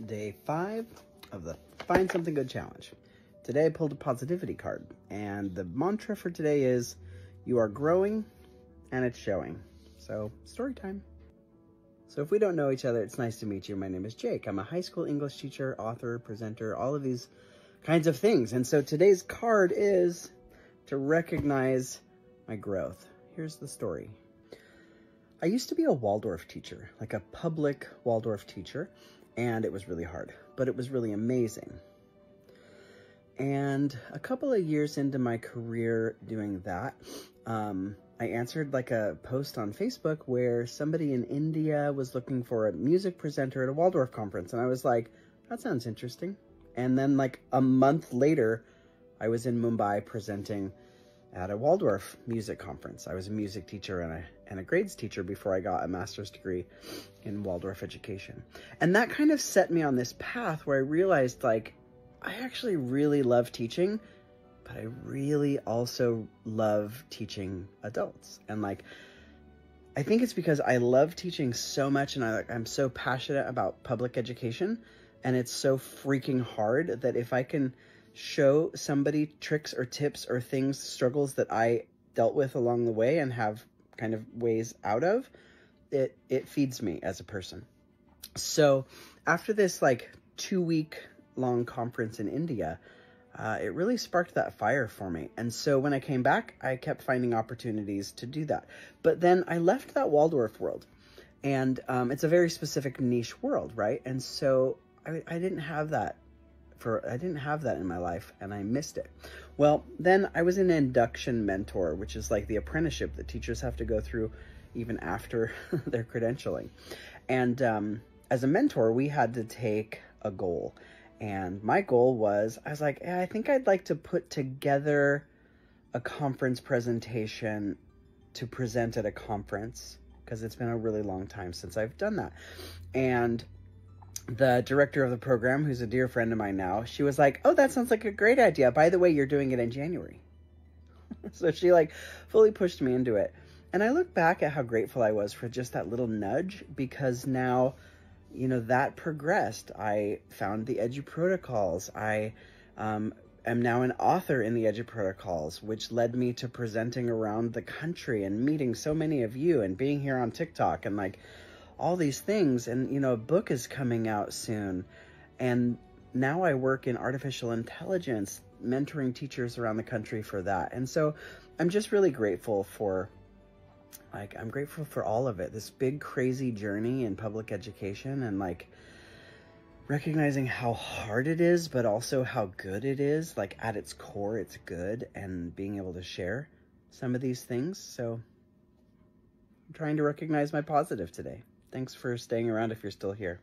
Day 5 of the Find Something Good challenge. Today I pulled a positivity card, and the mantra for today is, you are growing and it's showing. So, story time. So if we don't know each other, it's nice to meet you. My name is Jake. I'm a high school English teacher, author, presenter, all of these kinds of things. And so today's card is to recognize my growth. Here's the story. I used to be a Waldorf teacher, like a public Waldorf teacher, and it was really hard, but it was really amazing. And a couple of years into my career doing that, I answered like a post on Facebook where somebody in India was looking for a music presenter at a Waldorf conference. And I was like, that sounds interesting. And then like a month later, I was in Mumbai presenting at a Waldorf music conference. I was a music teacher and a grades teacher before I got a master's degree in Waldorf education. And that kind of set me on this path where I realized, like, I actually really love teaching, but I really also love teaching adults. And like, I think it's because I love teaching so much, and I'm so passionate about public education, and it's so freaking hard that if I can show somebody tricks or tips or things, struggles that I dealt with along the way and have kind of ways out of, it feeds me as a person. So after this like 2-week long conference in India, it really sparked that fire for me. And so when I came back, I kept finding opportunities to do that. But then I left that Waldorf world, and it's a very specific niche world, right? And so I didn't have that in my life, and I missed it. Well, then I was an induction mentor, which is like the apprenticeship that teachers have to go through even after their credentialing. And as a mentor, we had to take a goal. And my goal was, I was like, I think I'd like to put together a conference presentation to present at a conference, because it's been a really long time since I've done that. And the director of the program, who's a dear friend of mine now, she was like, oh, that sounds like a great idea. By the way, you're doing it in January. So she like fully pushed me into it. And I look back at how grateful I was for just that little nudge, because now, you know, that progressed. I found the EduProtocols. I am now an author in the EduProtocols, which led me to presenting around the country and meeting so many of you and being here on TikTok and like all these things. And, you know, a book is coming out soon. And now I work in artificial intelligence, mentoring teachers around the country for that. And so I'm just really grateful for, like, I'm grateful for all of it, this big, crazy journey in public education, and like recognizing how hard it is, but also how good it is. Like at its core, it's good, and being able to share some of these things. So I'm trying to recognize my positive today. Thanks for staying around if you're still here.